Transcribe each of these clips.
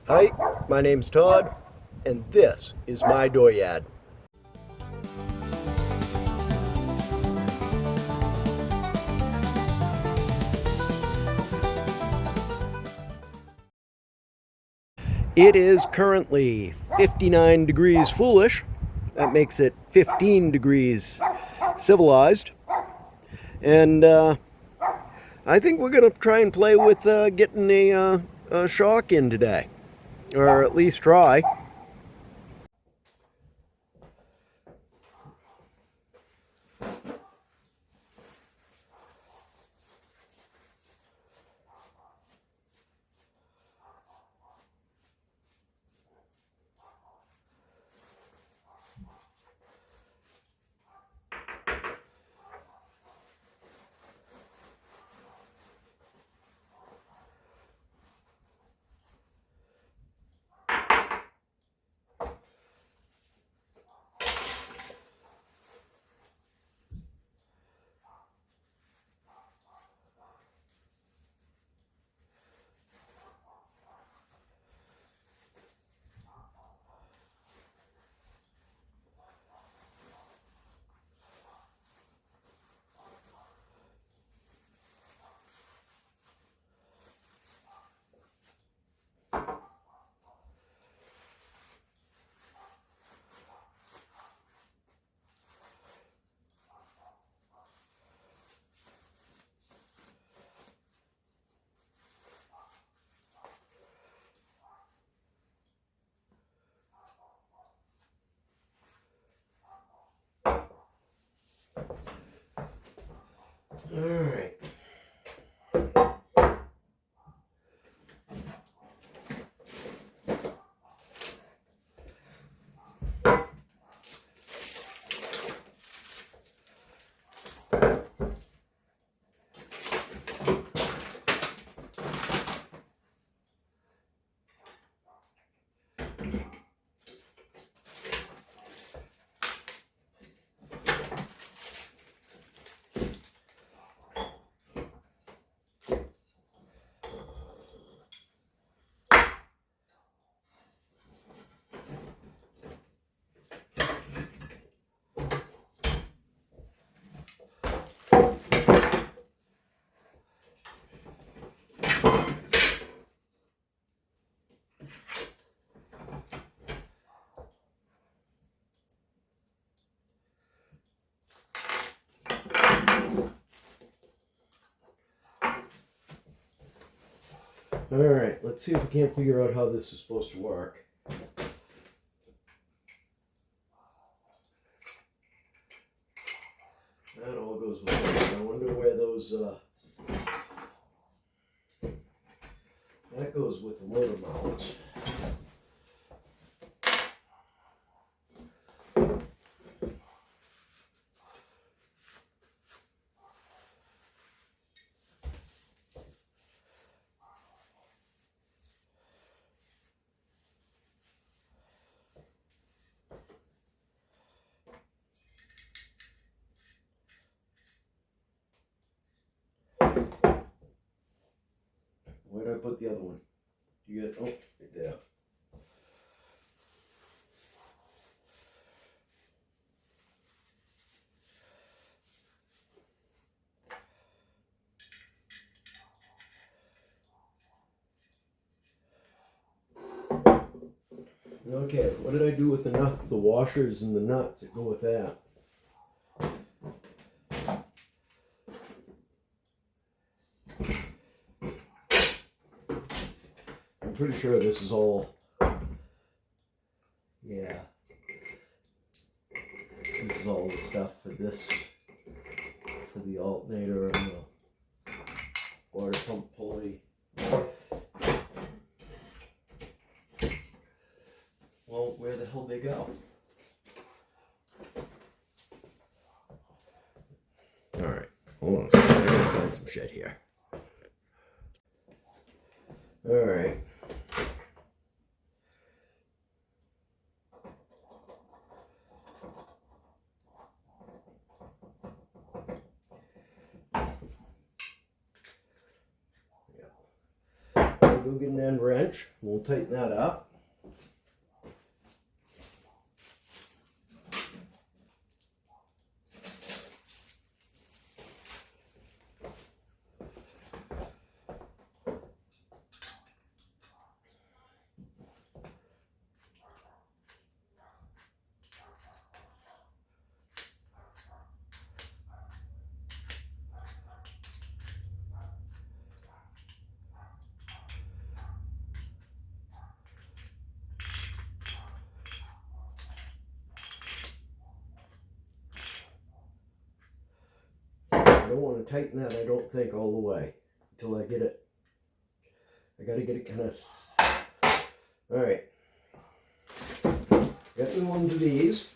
Hi, my name's Todd, and this is my dooryard. It is currently 59 degrees foolish. That makes it 15 degrees civilized. And I think we're going to try and play with getting a shock in today, or at least try. All right. All right, let's see if we can't figure out how this is supposed to work. That all goes with that. I wonder where those, that goes with the motor mounts. Where did I put the other one? You get, oh, right there. Okay, what did I do with the washers and the nuts that go with that? I'm pretty sure this is all, yeah. This is all the stuff for this, for the alternator and the water pump pulley. Well, where the hell they go? Alright, hold on a second. I gotta find some shit here. Alright. go get an end wrench. We'll tighten that up. I don't want to tighten that, I don't think, all the way until I get it. I got to get it kind of... Alright. Got new ones of these.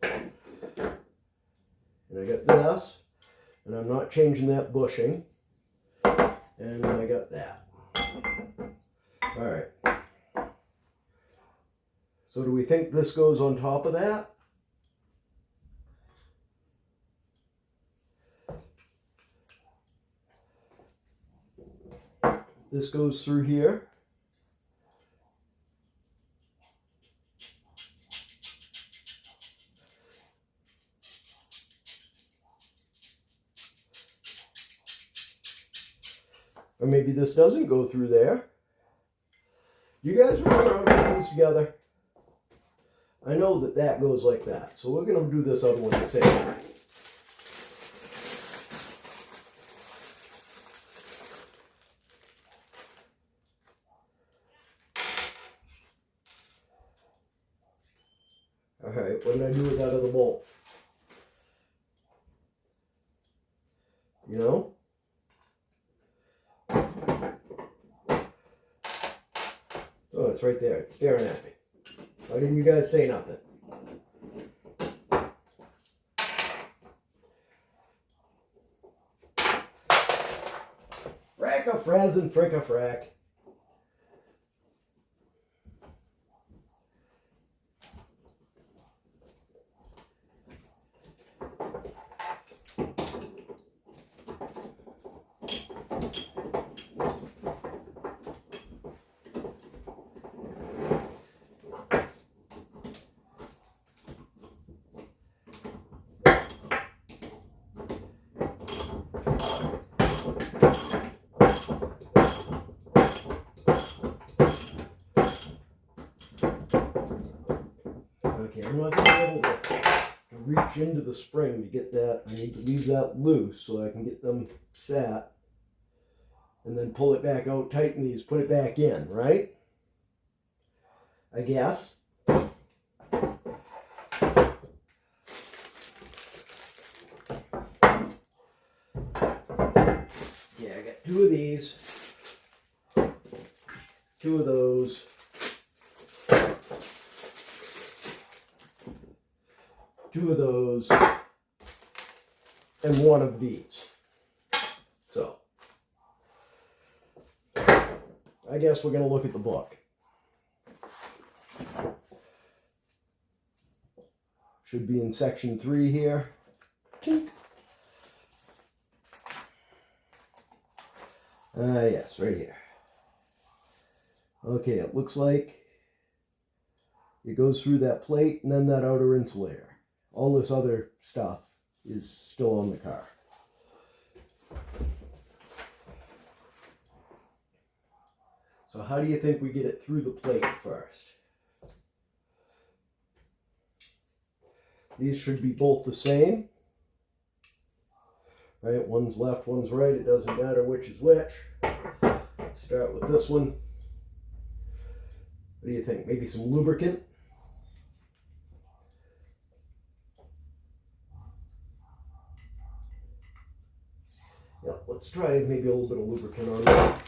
And I got this. And I'm not changing that bushing. And I got that. Alright. So do we think this goes on top of that? This goes through here. Or maybe this doesn't go through there. You guys remember how to put these together? I know that that goes like that. So we're going to do this other one the same way. Alright, what did I do with that other bolt? You know? Oh, it's right there. It's staring at me. Why didn't you guys say nothing? Frack-a-fraz and frick-a-frack. Okay, I'm not going to be able to reach into the spring to get that. I need to leave that loose so I can get them set. And then pull it back out, tighten these, put it back in, right? I guess. Yeah, I got two of these. Two of those. Two of those, and one of these. So, I guess we're going to look at the book. Should be in section 3 here. Yes, right here. Okay, it looks like it goes through that plate and then that outer insulator. All this other stuff is still on the car. So how do you think we get it through the plate first? These should be both the same. Right, one's left, one's right. It doesn't matter which is which. Let's start with this one. What do you think? Maybe some lubricant? Yeah, let's try maybe a little bit of lubricant on that.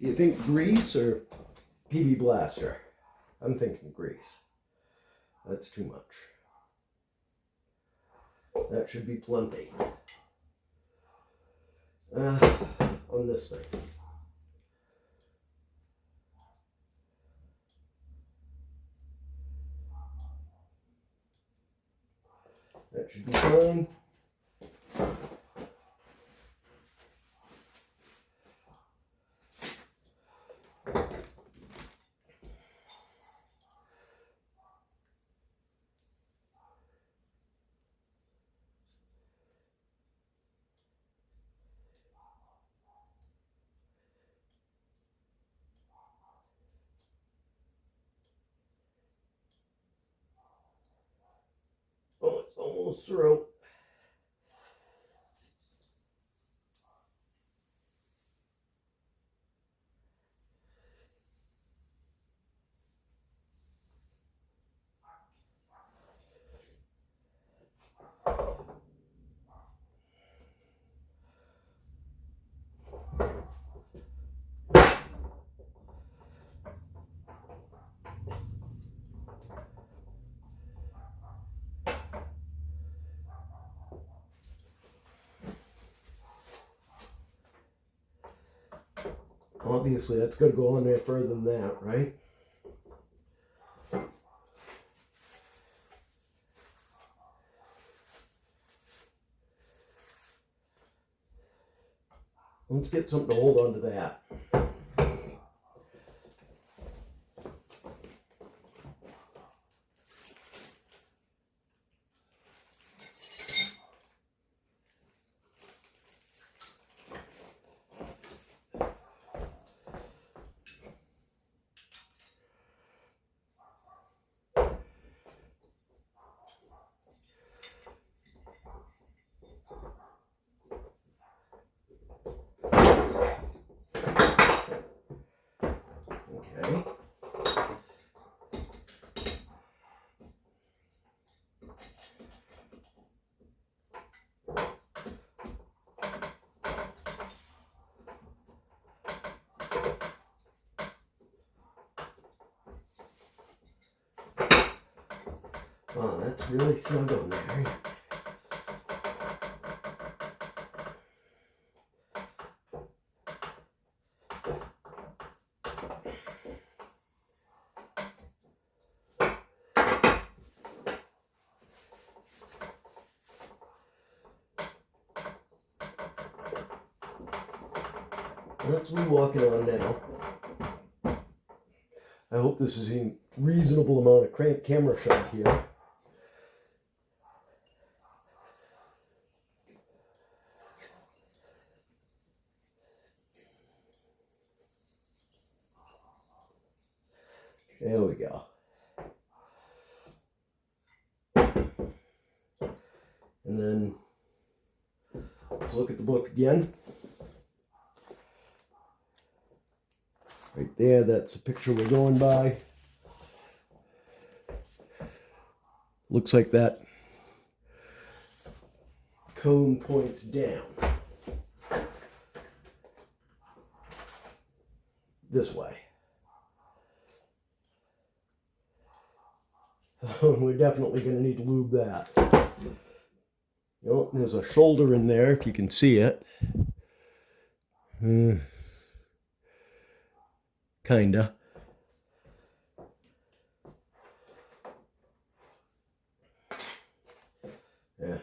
Do you think grease or PB Blaster? I'm thinking grease. That's too much. That should be plenty. On this thing. That should be fine. Oh, it's almost through. Obviously, that's got to go on there further than that, right? Let's get something to hold on to that. Okay. Oh, that's really snug on there. That's what we're walking on now. I hope this is a reasonable amount of camera shot here. There we go. And then let's look at the book again. Right there, that's the picture we're going by. Looks like that cone points down. This way. We're definitely going to need to lube that. Oh, there's a shoulder in there, if you can see it. Kinda. Yeah.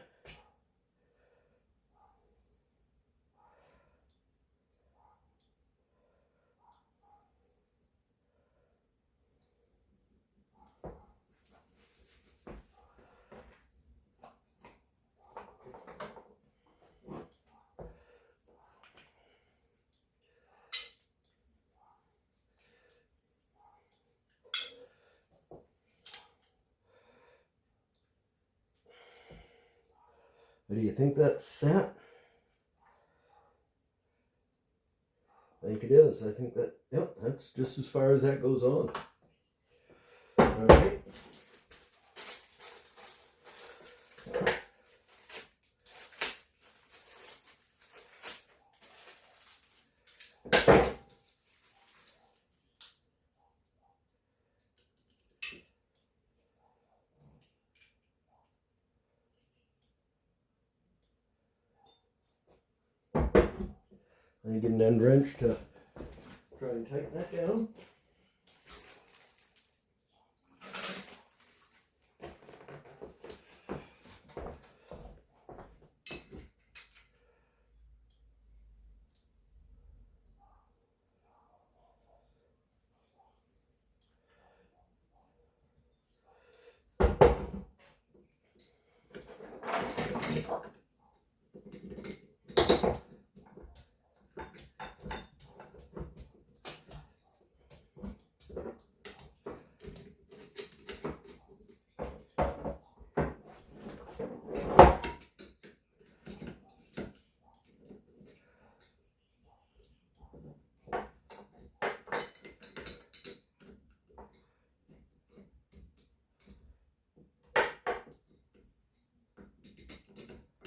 Do you think that's set? I think it is. I think that, yep, that's just as far as that goes on. All right. I get an end wrench to try and tighten that down.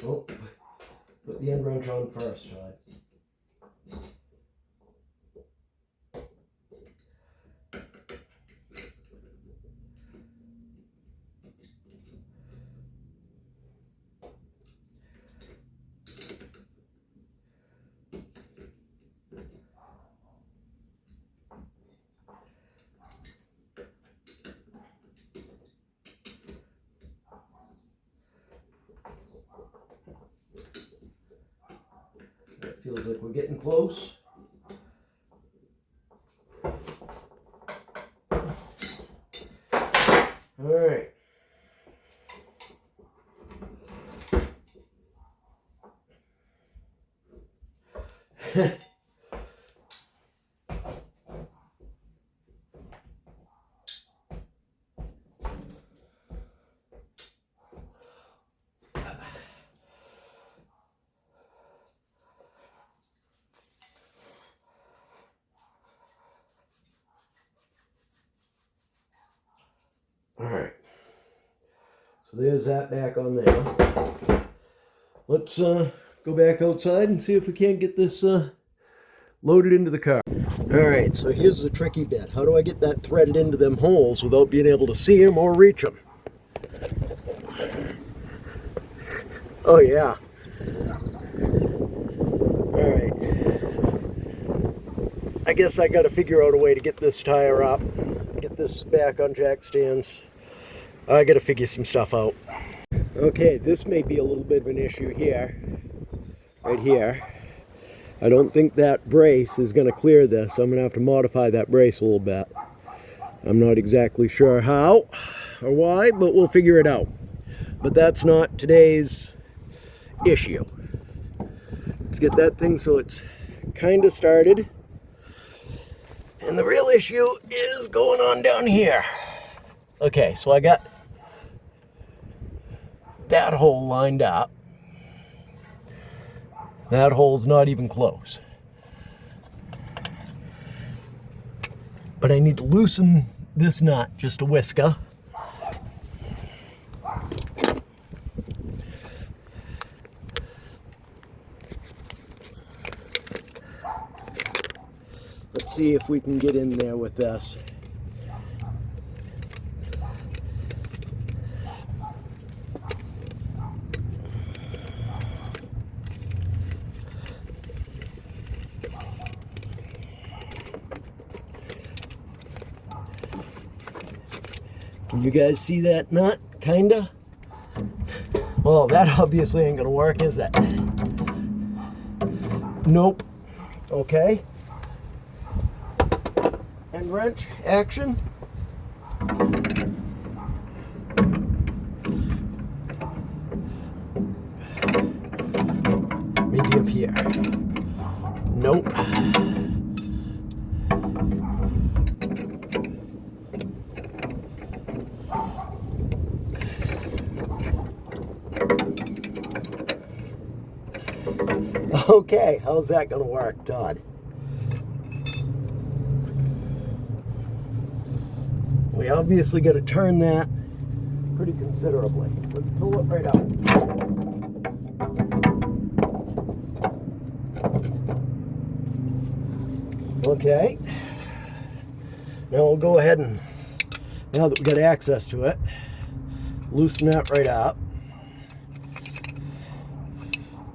Oh, put the end wrench on first, Todd. It feels like we're getting close. All right. All right, so there's that back on there. Let's go back outside and see if we can't get this loaded into the car. All right, so here's the tricky bit. How do I get that threaded into them holes without being able to see them or reach them? Oh yeah. All right. I guess I got to figure out a way to get this tire up, get this back on jack stands. I got to figure some stuff out. Okay, this may be a little bit of an issue here, right here. I don't think that brace is going to clear this. I'm going to have to modify that brace a little bit. I'm not exactly sure how or why, but we'll figure it out. But that's not today's issue. Let's get that thing so it's kind of started. And the real issue is going on down here. Okay, so I got that hole lined up. That hole's not even close. But I need to loosen this nut just a whisker. Let's see if we can get in there with this. Can you guys see that nut? Kinda? Well, that obviously ain't gonna work, is it? Nope. Okay. End wrench, action. Maybe up here. Nope. Okay, how's that gonna work, Todd? We obviously got to turn that pretty considerably. Let's pull it right out. Okay. Now we'll go ahead and, now that we got access to it, loosen that right up.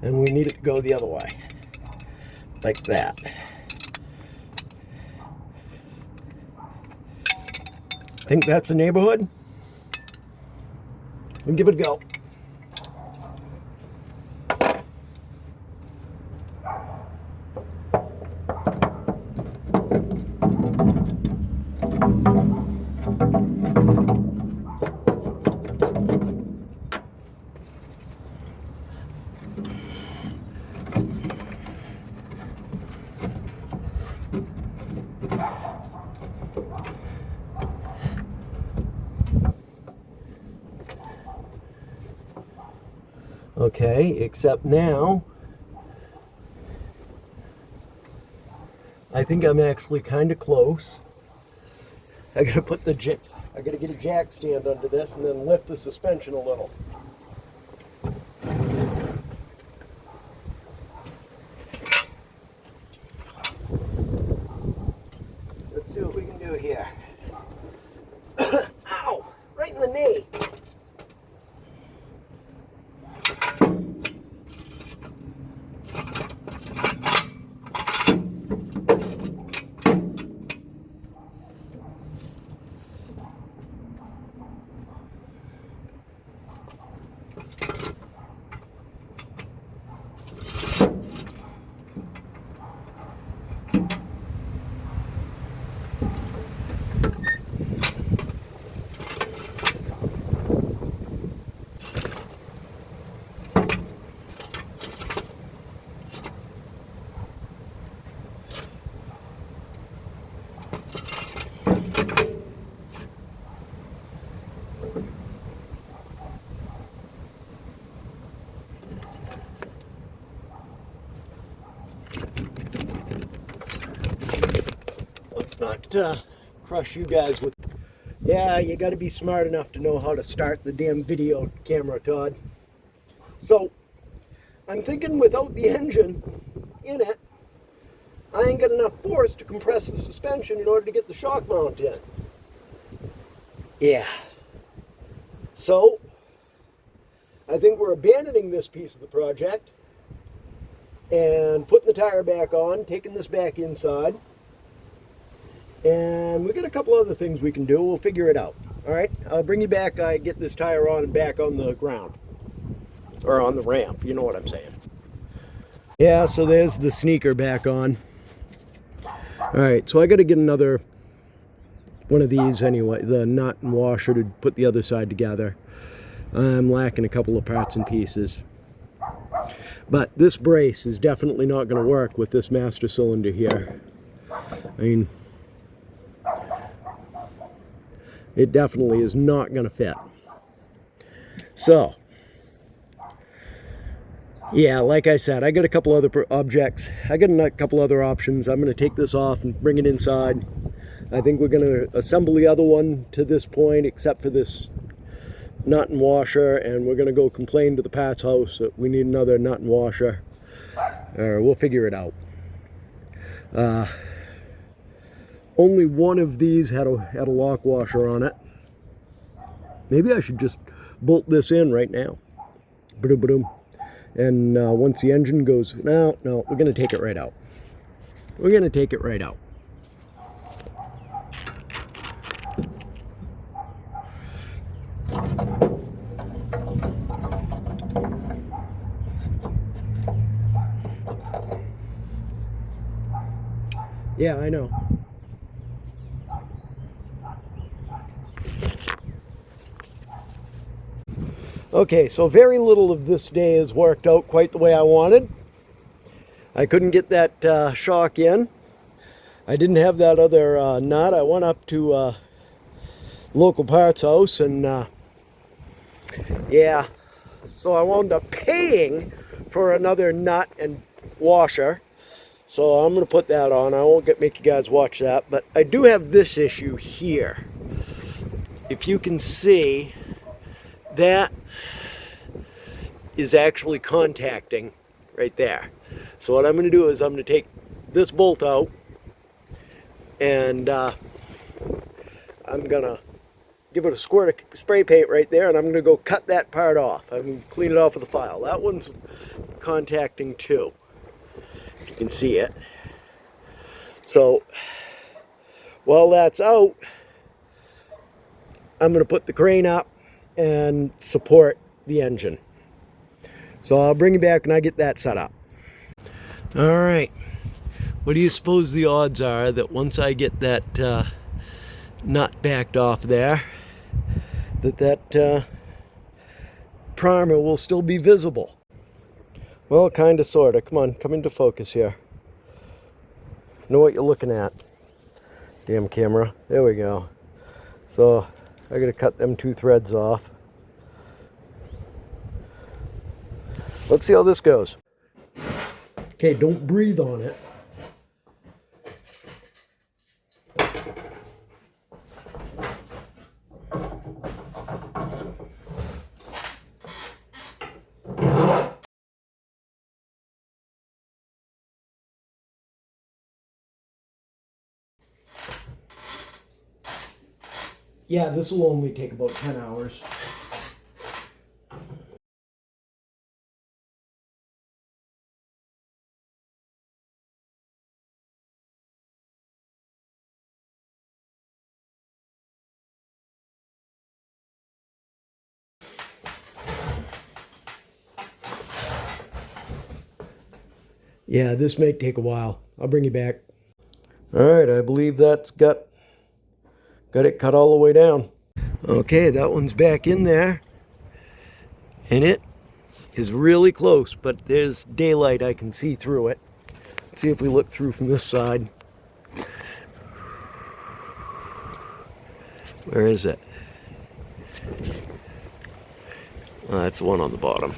And we need it to go the other way. like that. I think that's the neighborhood. And give it a go. Okay, except now I think I'm actually kind of close. I gotta get a jack stand under this and then lift the suspension a little. Let's see what we can do here. Ow! Right in the knee. Let's not crush you guys with... Yeah, you got to be smart enough to know how to start the damn video camera, Todd. So, I'm thinking without the engine in it, I ain't got enough force to compress the suspension in order to get the shock mount in. Yeah. So, I think we're abandoning this piece of the project and putting the tire back on, taking this back inside. And we got a couple other things we can do. We'll figure it out. All right, I'll bring you back. I get this tire on and back on the ground. Or on the ramp, you know what I'm saying. Yeah, so there's the sneaker back on. All right, so I got to get another one of these anyway, the nut and washer to put the other side together. I'm lacking a couple of parts and pieces. But this brace is definitely not going to work with this master cylinder here. I mean, it definitely is not going to fit. So, yeah, like I said, I got a couple other objects. I got a couple other options. I'm going to take this off and bring it inside. I think we're going to assemble the other one to this point, except for this nut and washer, and we're going to go complain to the parts house that we need another nut and washer. We'll figure it out. Only one of these had a lock washer on it. Maybe I should just bolt this in right now. Ba-doom. And once the engine goes, no, we're going to take it right out. We're going to take it right out. Yeah, I know. Okay, so very little of this day has worked out quite the way I wanted. I couldn't get that shock in. I didn't have that other nut. I went up to local parts house and yeah, so I wound up paying for another nut and washer. So I'm going to put that on. I won't make you guys watch that, but I do have this issue here. If you can see, that is actually contacting right there. So what I'm going to do is I'm going to take this bolt out and I'm going to give it a squirt of spray paint right there, and I'm going to go cut that part off. I'm going to clean it off with a file. That one's contacting too. You can see it. So while that's out, I'm going to put the crane up and support the engine. So I'll bring you back when I get that set up. All right. What do you suppose the odds are that once I get that nut backed off there, that primer will still be visible? Well, kind of, sort of. Come on, come into focus here. Know what you're looking at. Damn camera. There we go. So I gotta cut them 2 threads off. Let's see how this goes. Okay, don't breathe on it. Yeah, this will only take about 10 hours. Yeah, this may take a while. I'll bring you back. All right, I believe that's got it cut all the way down. Okay, that one's back in there. And it is really close, but there's daylight. I can see through it. Let's see if we look through from this side. Where is it? Oh, that's the one on the bottom.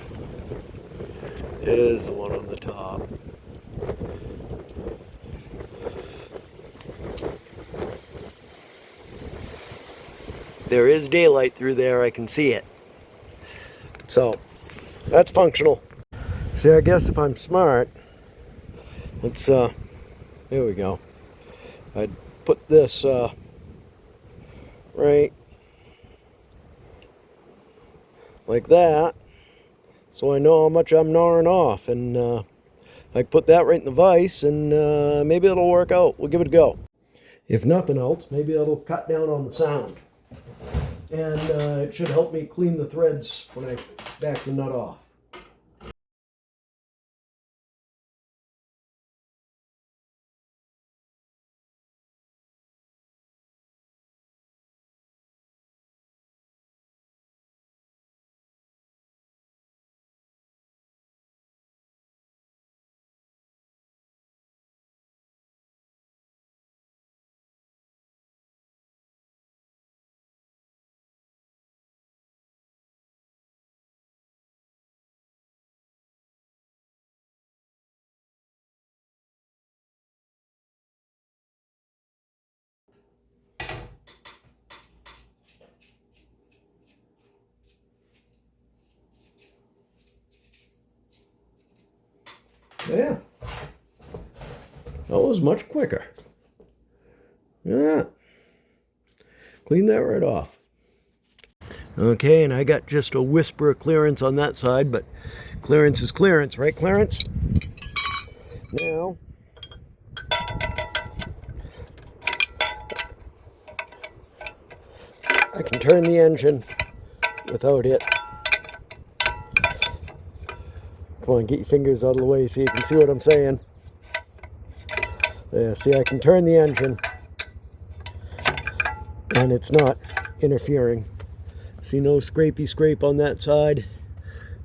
It is the one on the top. There is daylight through there. I can see it. So that's functional. See, I guess if I'm smart, let's there we go. I'd put this right like that, so I know how much I'm gnawing off, and I put that right in the vise, and maybe it'll work out. We'll give it a go. If nothing else, maybe it'll cut down on the sound, and it should help me clean the threads when I back the nut off. Yeah, that was much quicker. Yeah, clean that right off. Okay, and I got just a whisper of clearance on that side, but clearance is clearance, right, Clarence? Now, I can turn the engine without it. Come on, get your fingers out of the way so you can see what I'm saying. There, see, I can turn the engine and it's not interfering. See, no scrapey scrape on that side.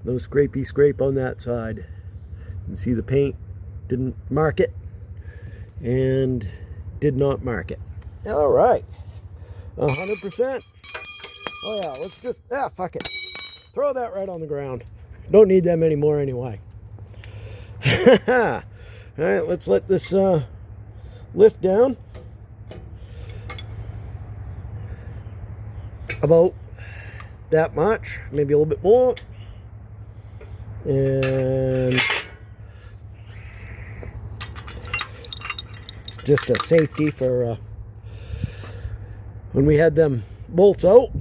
No scrapey scrape on that side. You can see the paint didn't mark it and did not mark it. All right, 100%. Oh yeah, let's just, fuck it. Throw that right on the ground. Don't need them anymore anyway. All right, let's let this lift down about that much, maybe a little bit more. And just a safety for when we had them bolts out.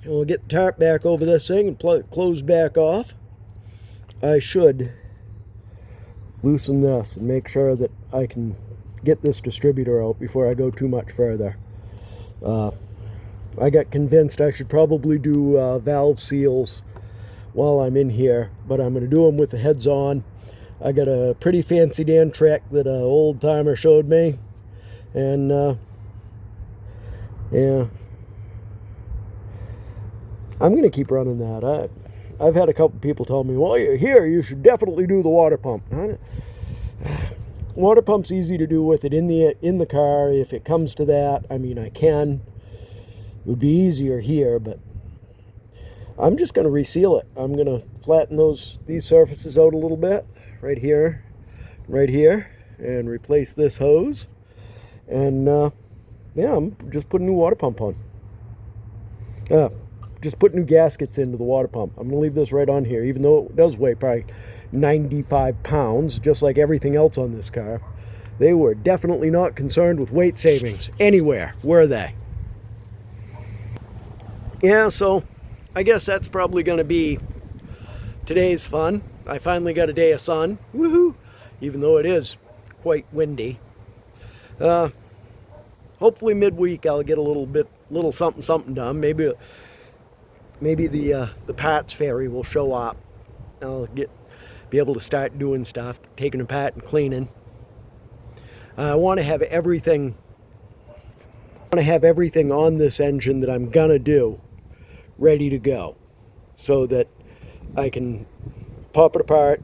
And we'll get the tarp back over this thing and close back off. I should loosen this and make sure that I can get this distributor out before I go too much further. I got convinced I should probably do valve seals while I'm in here, but I'm going to do them with the heads on. I got a pretty fancy Dan trick that an old timer showed me, and yeah, I'm going to keep running that. I've had a couple people tell me, well, you're here, you should definitely do the water pump. Water pump's easy to do with it in the car. If it comes to that, I mean, I can. It would be easier here, but I'm just going to reseal it. I'm going to flatten these surfaces out a little bit, right here, and replace this hose. And yeah, I'm just putting a new water pump on. Just put new gaskets into the water pump. I'm going to leave this right on here, even though it does weigh probably 95 pounds, just like everything else on this car. They were definitely not concerned with weight savings anywhere, were they? Yeah, so I guess that's probably going to be today's fun. I finally got a day of sun. Woohoo! Even though it is quite windy. Hopefully midweek I'll get a little something done. Maybe the parts ferry will show up. I'll be able to start doing stuff, taking apart and cleaning. I want to have everything on this engine that I'm gonna do ready to go, so that I can pop it apart,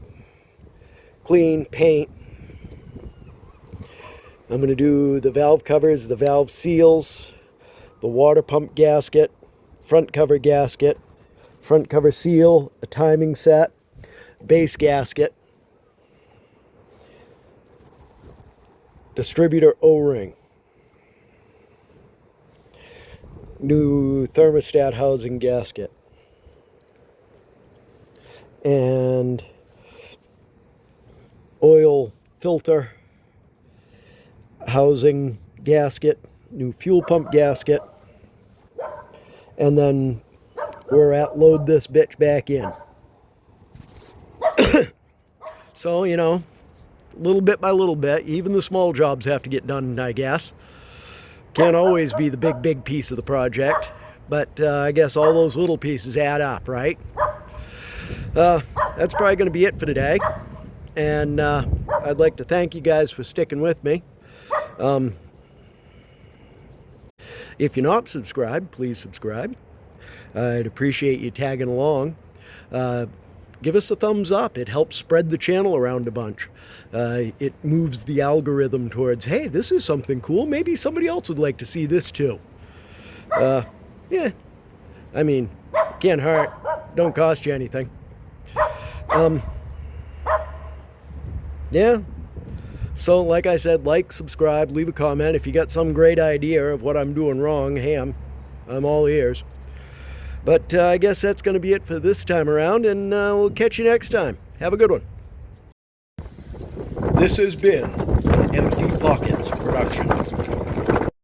clean, paint. I'm gonna do the valve covers, the valve seals, the water pump gasket, front cover gasket, front cover seal, a timing set, base gasket, distributor O-ring, new thermostat housing gasket, and oil filter housing gasket, new fuel pump gasket, and then we're at load this bitch back in. So, you know, little bit by little bit, even the small jobs have to get done, I guess. Can't always be the big piece of the project, but I guess all those little pieces add up, right? That's probably going to be it for today, and I'd like to thank you guys for sticking with me. If you're not subscribed, please subscribe. I'd appreciate you tagging along. Give us a thumbs up. It helps spread the channel around a bunch. It moves the algorithm towards, hey, this is something cool. Maybe somebody else would like to see this too. Yeah, I mean, can't hurt. Don't cost you anything. Yeah. So, like I said, like, subscribe, leave a comment. If you got some great idea of what I'm doing wrong, hey, I'm all ears. But I guess that's going to be it for this time around, and we'll catch you next time. Have a good one. This has been an Empty Pockets production.